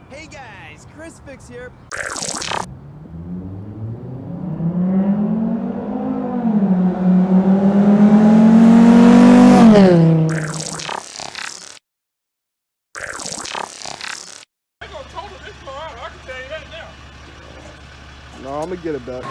Hey guys, Chris Fix here. No, I'm gonna get it back.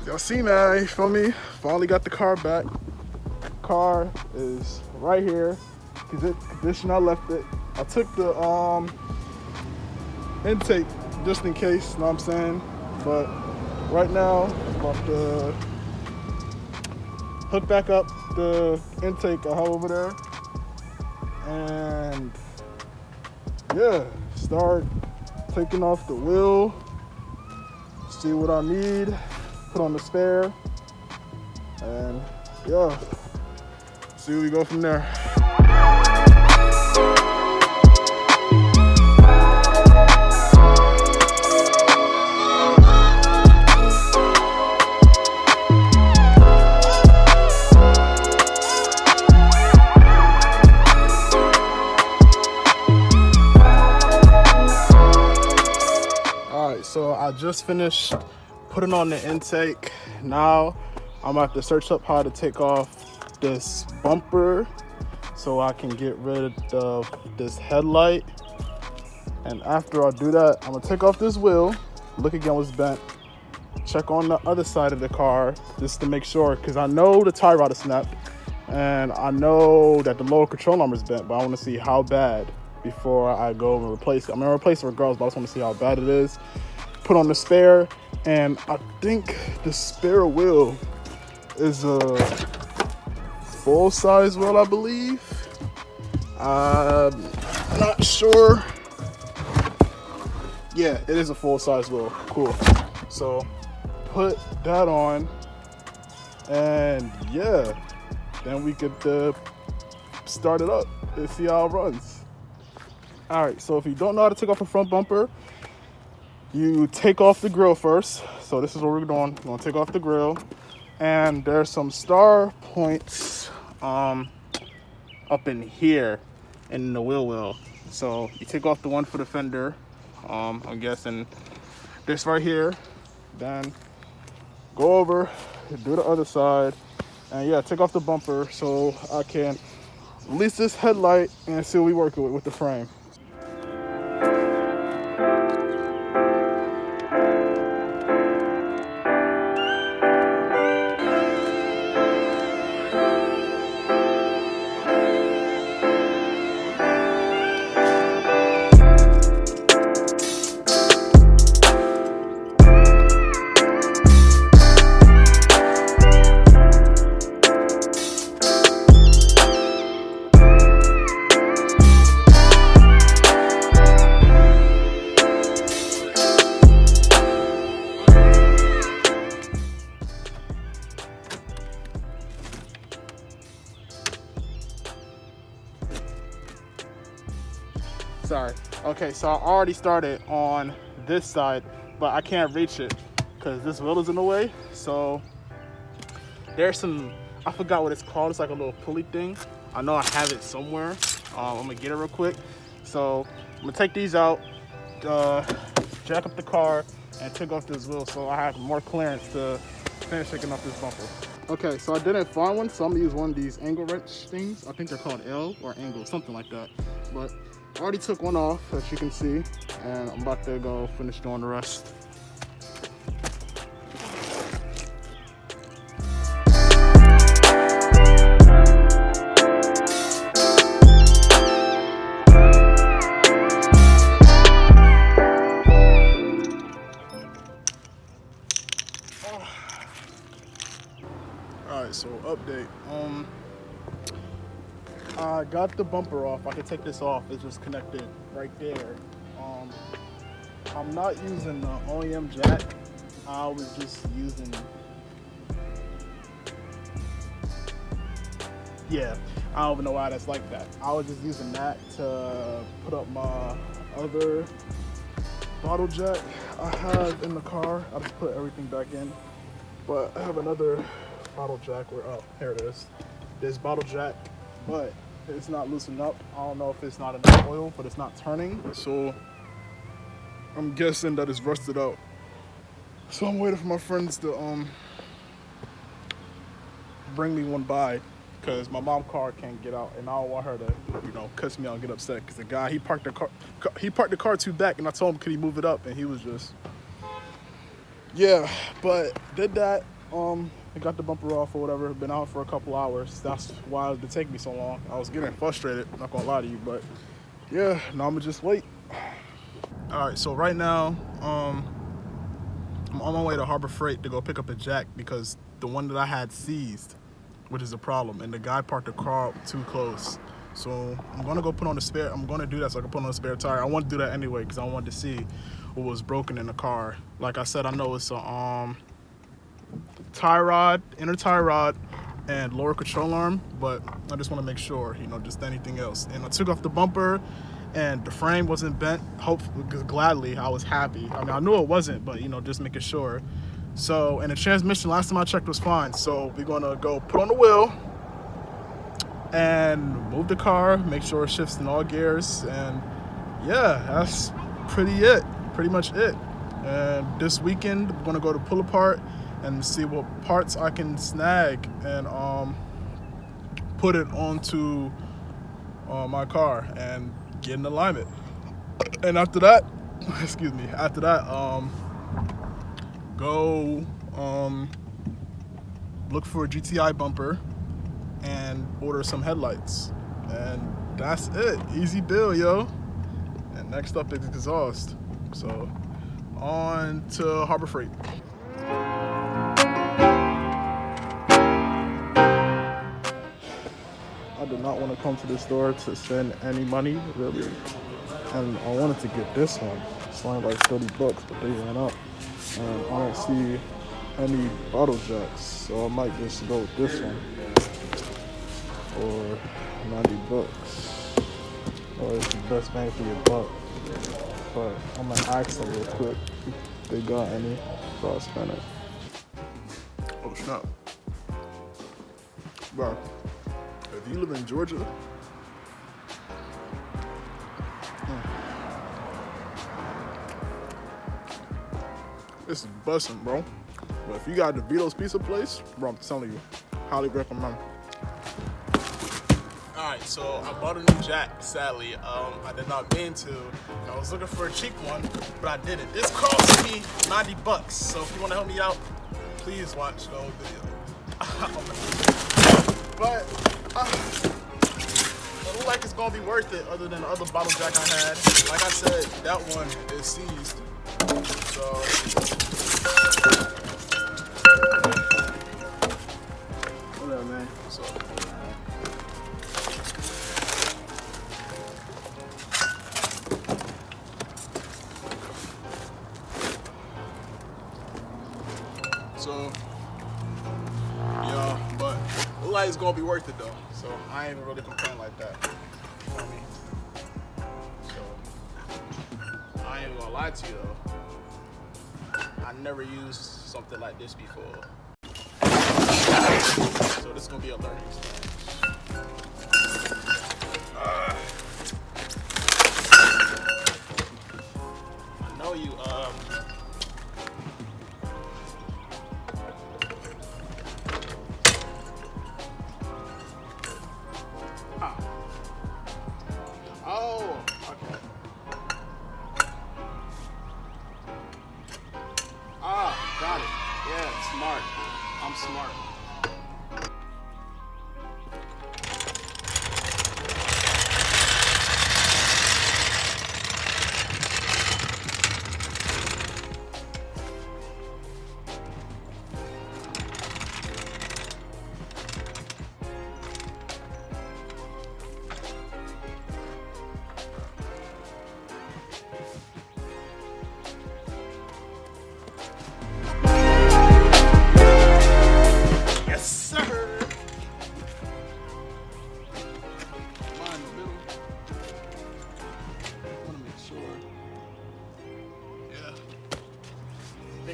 Y'all see, man, you feel me? Finally got the car back. Car is right here. Condition I left it. I took the intake just in case, you know what I'm saying? But right now, I'm about to hook back up the intake I have over there. And yeah, start taking off the wheel. See what I need. Put on the spare. And yeah, see where we go from there. So I just finished putting on the intake. Now I'm gonna have to search up how to take off this bumper so I can get rid of this headlight. And after I do that, I'm gonna take off this wheel, look again what's bent, check on the other side of the car just to make sure, because I know the tie rod is snapped and I know that the lower control arm is bent, but I want to see how bad before I go and replace it. I'm gonna replace it regardless, but I just want to see how bad it is. Put on the spare, and I think the spare wheel is a full-size wheel, I believe. I'm not sure. Yeah, it is a full-size wheel. Cool. So put that on, and yeah, then we could start it up and see how it runs. All right, so if you don't know how to take off a front bumper, you take off the grill first. So this is what we're doing. We're gonna take off the grill, and there's some star points up in here in the wheel well. So you take off the one for the fender. I'm guessing this right here. Then go over, do the other side, and yeah, take off the bumper so I can release this headlight and see what we working with the frame. Sorry. Okay, so I already started on this side, but I can't reach it because this wheel is in the way. So there's some, I forgot what it's called. It's like a little pulley thing. I know I have it somewhere. I'm gonna get it real quick. So I'm gonna take these out, jack up the car, and take off this wheel so I have more clearance to finish taking off this bumper. Okay, so I didn't find one, so I'm gonna use one of these angle wrench things. I think they're called L or angle, something like that. But I already took one off, as you can see, and I'm about to go finish doing the rest. Alright, so update. I got the bumper off. I can take this off. It's just connected right there. I'm not using the OEM jack. I was just using, yeah, I don't even know why that's like that. I was just using that to put up my other bottle jack I have in the car. I just put everything back in. But I have another bottle jack where, oh, here it is. This bottle jack, but it's not loosened up. I don't know if it's not enough oil, but it's not turning. So I'm guessing that it's rusted out. So I'm waiting for my friends to bring me one by, because my mom's car can't get out, and I don't want her to, cuss me out and get upset. Because the guy, he parked the car too back, and I told him could he move it up, and he was just, yeah. But did that. I got the bumper off or whatever. Been out for a couple hours. That's why it did take me so long. I was getting frustrated. Not gonna lie to you, but yeah. Now I'ma just wait. All right. So right now, I'm on my way to Harbor Freight to go pick up a jack because the one that I had seized, which is a problem, and the guy parked the car up too close. So I'm gonna go put on the spare. I'm gonna do that so I can put on a spare tire. I want to do that anyway because I wanted to see what was broken in the car. Like I said, I know it's a tie rod, inner tie rod, and lower control arm, but I just want to make sure, just anything else. And I took off the bumper, and the frame wasn't bent. Gladly, I was happy. I mean, I knew it wasn't, but just making sure. So, and the transmission, last time I checked, was fine. So we're gonna go put on the wheel and move the car, make sure it shifts in all gears, and yeah, that's pretty much it. And this weekend, we're gonna go to Pull Apart and see what parts I can snag and put it onto my car and get in alignment. And after that, go look for a GTI bumper and order some headlights. And that's it. Easy bill, yo. And next up is exhaust. So on to Harbor Freight. I did not want to come to the store to spend any money, really. And I wanted to get this one. It's only like $30, but they ran out. And I don't see any bottle jacks, so I might just go with this one for $90. Or it's the best bang for your buck. But I'm gonna ask them real quick if they got any, so I'll spend it. Oh snap. Bro, if you live in Georgia, this is busting, bro. But if you got DeVito's Pizza Place, bro, I'm telling you, highly recommend. Alright, so I bought a new jack, sadly. I did not mean to. I was looking for a cheap one, but I didn't. This cost me $90, so if you want to help me out, please watch the whole video. But it looks like it's gonna be worth it other than the other bottle jack I had. Like I said, that one is seized. So whatever, man. So yeah, but it looks like it's gonna be worth it though. So I ain't even really complain like that. You know what I mean? So I ain't even gonna lie to you though. I never used something like this before. So this is gonna be a learning experience. I know you oh, okay. Got it. Yeah, smart. I'm smart.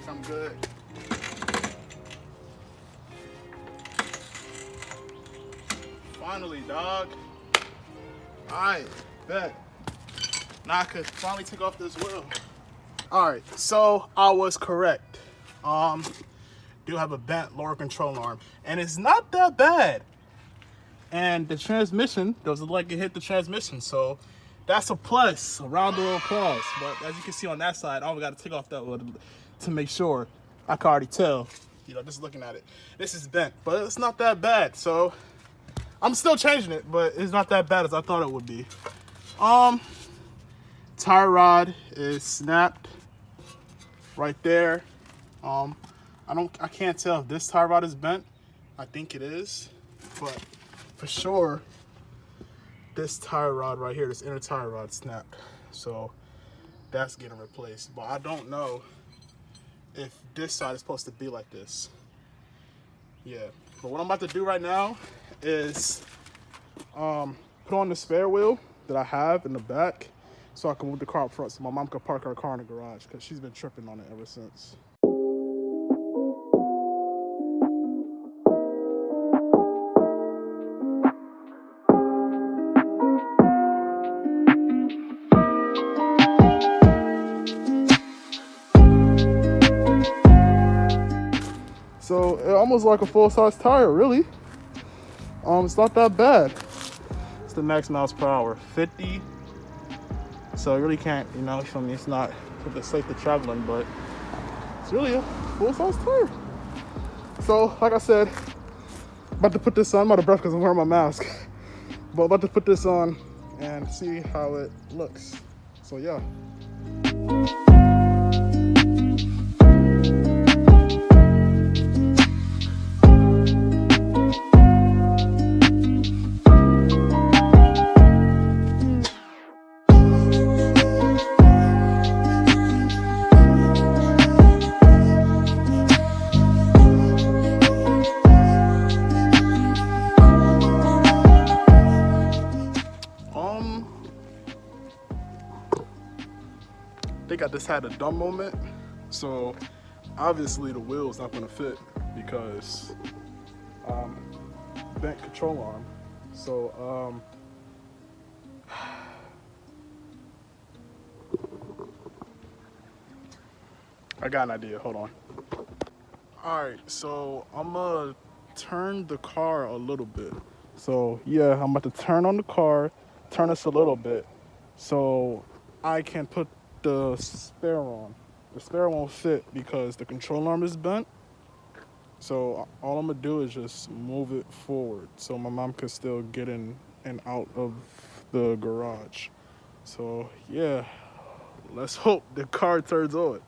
think I'm good. Finally, dog. Alright, bet. Now I could finally take off this wheel. Alright, so I was correct. Do have a bent lower control arm. And it's not that bad. And the transmission doesn't like it hit the transmission, so that's a plus. A round of applause. But as you can see on that side, I got to take off that one to make sure. I can already tell, you know, just looking at it. This is bent, but it's not that bad. So I'm still changing it, but it's not that bad as I thought it would be. Tire rod is snapped right there. I can't tell if this tire rod is bent. I think it is, but for sure, this tire rod right here, this inner tire rod snapped. So that's getting replaced. But I don't know if this side is supposed to be like this. Yeah, but what I'm about to do right now is put on the spare wheel that I have in the back so I can move the car up front so my mom can park her car in the garage because she's been tripping on it ever since. So it almost like a full-size tire, really. It's not that bad. It's the max miles per hour, 50. So you really can't, you know, feel me? It's not safe for traveling, but it's really a full-size tire. So, like I said, about to put this on. I'm out of breath because I'm wearing my mask. But about to put this on and see how it looks. So yeah. I think I just had a dumb moment. So obviously the wheel's not gonna fit because bent control arm. So I got an idea, hold on. All right, so I'm gonna turn the car a little bit. So yeah, I'm about to turn on the car, turn this a little bit so I can put the spare on. The spare won't fit because the control arm is bent. So all I'm gonna do is just move it forward so my mom can still get in and out of the garage. So yeah, let's hope the car turns on.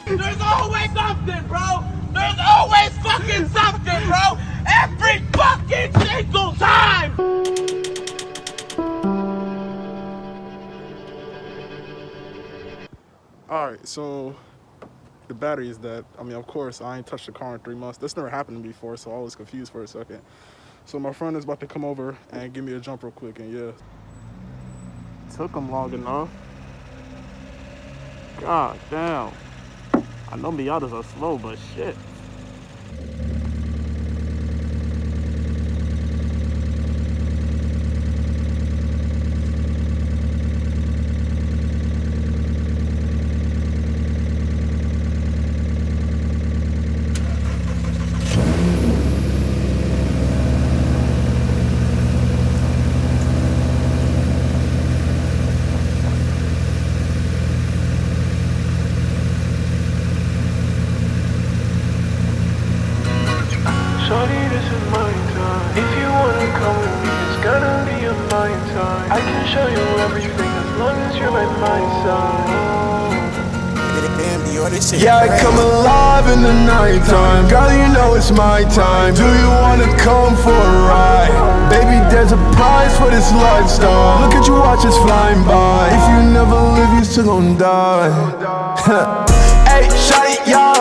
There's always something, bro! There's always fucking something, bro! Every fucking single time! Alright, so the battery is dead. I mean, of course, I ain't touched the car in 3 months. This never happened to me before, so I was confused for a second. So my friend is about to come over and give me a jump real quick, and yeah. Took him long enough. God damn. I know Miatas are slow, but shit. Shorty, this is my time. If you wanna come with me, it's gonna be a fine time. I can show you everything as long as you're by my side. Damn, Yeah, I come alive in the nighttime. Girl, you know it's my time. Do you wanna come for a ride? Baby, there's a price for this lifestyle. Look at you, watch us flying by. If you never live, you still gon' die. Hey, shawty, yo,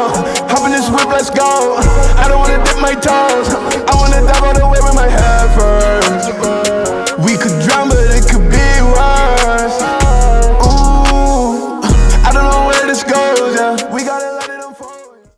hop in this whip, let's go. I don't wanna